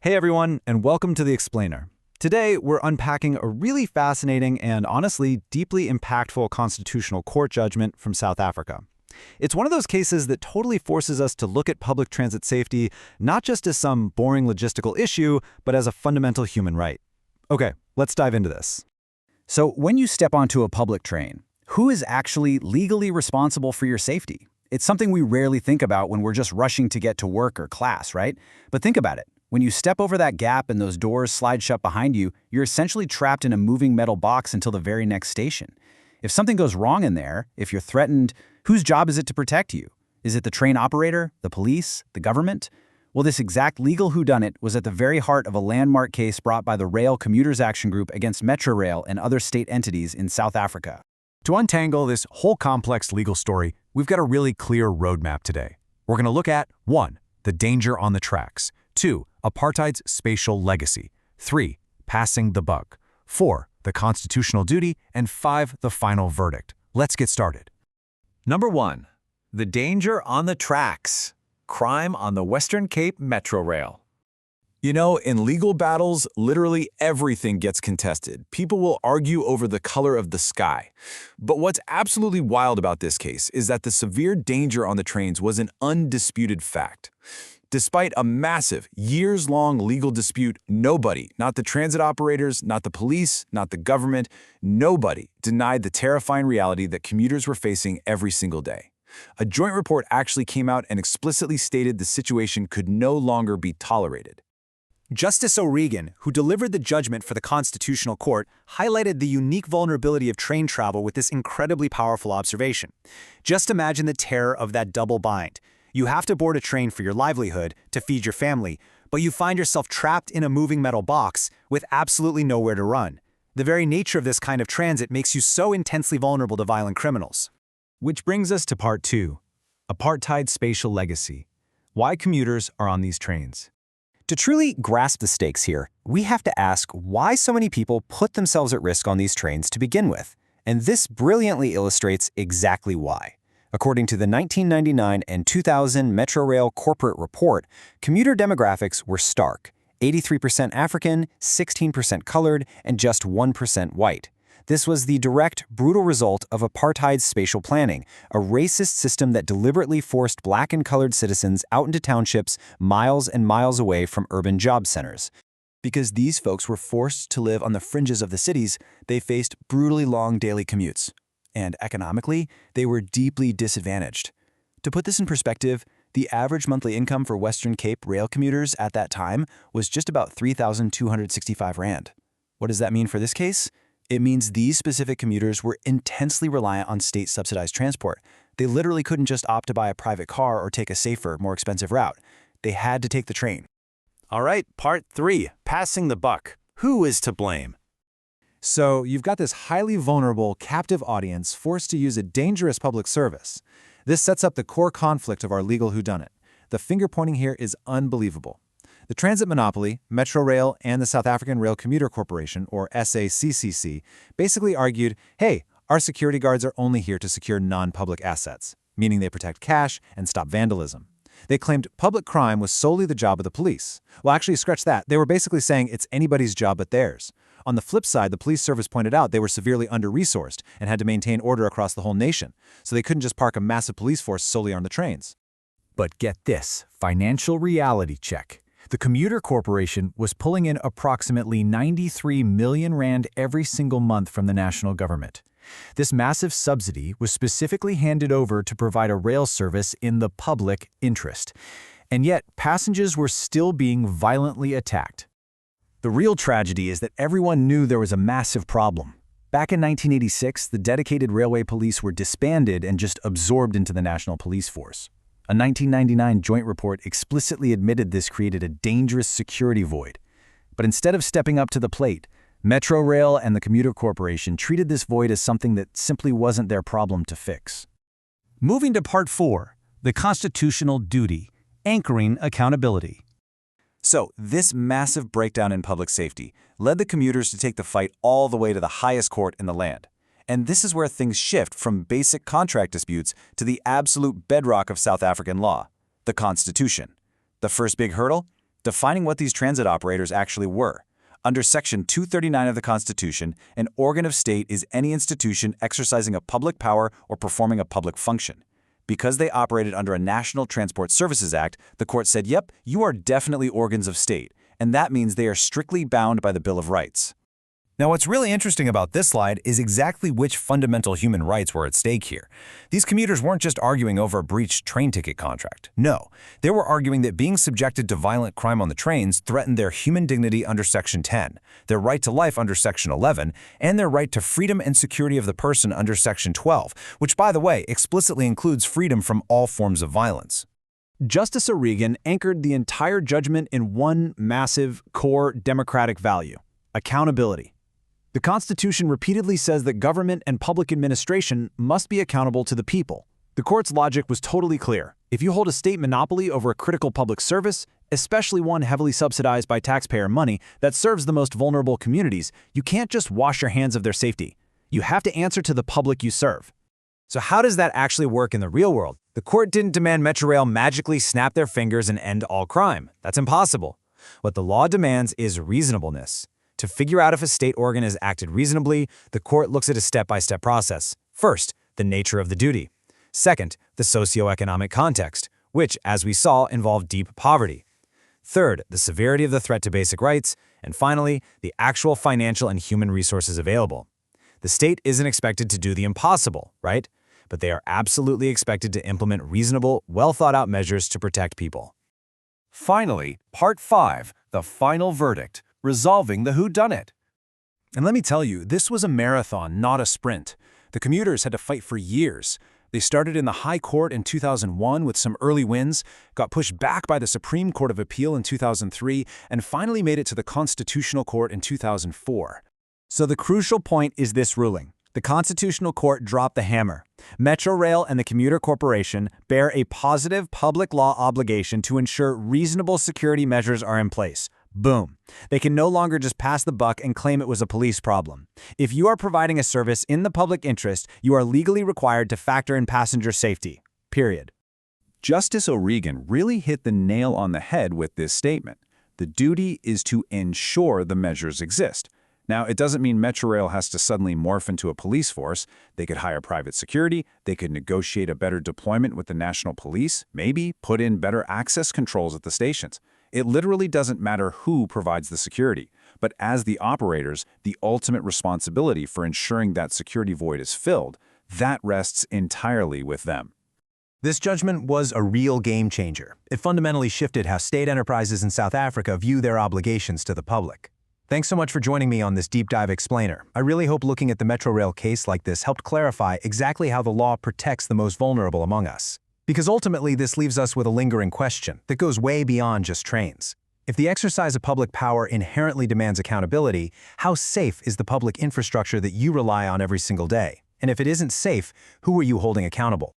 Hey everyone, and welcome to The Explainer. Today, we're unpacking a really fascinating and honestly deeply impactful constitutional court judgment from South Africa. It's one of those cases that totally forces us to look at public transit safety not just as some boring logistical issue, but as a fundamental human right. Okay, let's dive into this. So when you step onto a public train, who is actually legally responsible for your safety? It's something we rarely think about when we're just rushing to get to work or class, right? But think about it. When you step over that gap and those doors slide shut behind you, you're essentially trapped in a moving metal box until the very next station. If something goes wrong in there, if you're threatened, whose job is it to protect you? Is it the train operator, the police, the government? Well, this exact legal whodunit was at the very heart of a landmark case brought by the Rail Commuters Action Group against Metrorail and other state entities in South Africa. To untangle this whole complex legal story, we've got a really clear roadmap today. We're going to look at 1. The danger on the tracks, 2. Apartheid's spatial legacy, 3. Passing the buck, 4. The constitutional duty, and 5. The final verdict. Let's get started. Number 1. The danger on the tracks. Crime on the Western Cape Metrorail. You know, in legal battles, literally everything gets contested. People will argue over the color of the sky. But what's absolutely wild about this case is that the severe danger on the trains was an undisputed fact. Despite a massive, years-long legal dispute, nobody, not the transit operators, not the police, not the government, nobody denied the terrifying reality that commuters were facing every single day. A joint report actually came out and explicitly stated the situation could no longer be tolerated. Justice O'Regan, who delivered the judgment for the Constitutional Court, highlighted the unique vulnerability of train travel with this incredibly powerful observation. Just imagine the terror of that double bind. You have to board a train for your livelihood, to feed your family, but you find yourself trapped in a moving metal box with absolutely nowhere to run. The very nature of this kind of transit makes you so intensely vulnerable to violent criminals. Which brings us to part 2, Apartheid's spatial legacy. Why commuters are on these trains. To truly grasp the stakes here, we have to ask why so many people put themselves at risk on these trains to begin with. And this brilliantly illustrates exactly why. According to the 1999 and 2000 Metrorail corporate report, commuter demographics were stark: 83% African, 16% colored, and just 1% white. This was the direct, brutal result of apartheid's spatial planning, a racist system that deliberately forced black and colored citizens out into townships miles and miles away from urban job centers. Because these folks were forced to live on the fringes of the cities, they faced brutally long daily commutes. And economically, they were deeply disadvantaged. To put this in perspective, the average monthly income for Western Cape rail commuters at that time was just about 3,265 rand. What does that mean for this case? It means these specific commuters were intensely reliant on state-subsidized transport. They literally couldn't just opt to buy a private car or take a safer, more expensive route. They had to take the train. All right, part 3, passing the buck. Who is to blame? So you've got this highly vulnerable, captive audience forced to use a dangerous public service. This sets up the core conflict of our legal whodunit. The finger-pointing here is unbelievable. The transit monopoly, Metrorail, and the South African Rail Commuter Corporation, or SACCC, basically argued, hey, our security guards are only here to secure non-public assets, meaning they protect cash and stop vandalism. They claimed public crime was solely the job of the police. Well, actually, scratch that. They were basically saying it's anybody's job but theirs. On the flip side, the police service pointed out they were severely under-resourced and had to maintain order across the whole nation, so they couldn't just park a massive police force solely on the trains. But get this, financial reality check. The Commuter Corporation was pulling in approximately 93 million rand every single month from the national government. This massive subsidy was specifically handed over to provide a rail service in the public interest. And yet, passengers were still being violently attacked. The real tragedy is that everyone knew there was a massive problem. Back in 1986, the dedicated railway police were disbanded and just absorbed into the National Police Force. A 1999 joint report explicitly admitted this created a dangerous security void. But instead of stepping up to the plate, Metrorail and the Commuter Corporation treated this void as something that simply wasn't their problem to fix. Moving to part 4, the constitutional duty, anchoring accountability. So, this massive breakdown in public safety led the commuters to take the fight all the way to the highest court in the land. And this is where things shift from basic contract disputes to the absolute bedrock of South African law, the Constitution. The first big hurdle? defining what these transit operators actually were. Under Section 239 of the Constitution, an organ of state is any institution exercising a public power or performing a public function. Because they operated under a National Transport Services Act, the court said, yep, you are definitely organs of state, and that means they are strictly bound by the Bill of Rights. Now, what's really interesting about this slide is exactly which fundamental human rights were at stake here. These commuters weren't just arguing over a breached train ticket contract. No, they were arguing that being subjected to violent crime on the trains threatened their human dignity under Section 10, their right to life under Section 11, and their right to freedom and security of the person under Section 12, which, by the way, explicitly includes freedom from all forms of violence. Justice O'Regan anchored the entire judgment in one massive, core democratic value: accountability. The Constitution repeatedly says that government and public administration must be accountable to the people. The court's logic was totally clear. If you hold a state monopoly over a critical public service, especially one heavily subsidized by taxpayer money that serves the most vulnerable communities, you can't just wash your hands of their safety. You have to answer to the public you serve. So how does that actually work in the real world? The court didn't demand Metrorail magically snap their fingers and end all crime. That's impossible. What the law demands is reasonableness. To figure out if a state organ has acted reasonably, the court looks at a step-by-step process. First, the nature of the duty. Second, the socioeconomic context, which, as we saw, involved deep poverty. Third, the severity of the threat to basic rights. And finally, the actual financial and human resources available. The state isn't expected to do the impossible, right? But they are absolutely expected to implement reasonable, well-thought-out measures to protect people. Finally, Part 5, the final verdict. Resolving the whodunit. And let me tell you, this was a marathon, not a sprint. The commuters had to fight for years. They started in the High Court in 2001 with some early wins, got pushed back by the Supreme Court of Appeal in 2003, and finally made it to the Constitutional Court in 2004. So the crucial point is this ruling. The Constitutional Court dropped the hammer. Metrorail and the Commuter Corporation bear a positive public law obligation to ensure reasonable security measures are in place. Boom. They can no longer just pass the buck and claim it was a police problem. If you are providing a service in the public interest, you are legally required to factor in passenger safety. Period. Justice O'Regan really hit the nail on the head with this statement. The duty is to ensure the measures exist. Now, it doesn't mean Metrorail has to suddenly morph into a police force. They could hire private security, they could negotiate a better deployment with the national police, maybe put in better access controls at the stations. It literally doesn't matter who provides the security, but as the operators, the ultimate responsibility for ensuring that security void is filled, that rests entirely with them. This judgment was a real game changer. It fundamentally shifted how state enterprises in South Africa view their obligations to the public. Thanks so much for joining me on this deep dive explainer. I really hope looking at the Metrorail case like this helped clarify exactly how the law protects the most vulnerable among us. Because ultimately, this leaves us with a lingering question that goes way beyond just trains. If the exercise of public power inherently demands accountability, how safe is the public infrastructure that you rely on every single day? And if it isn't safe, who are you holding accountable?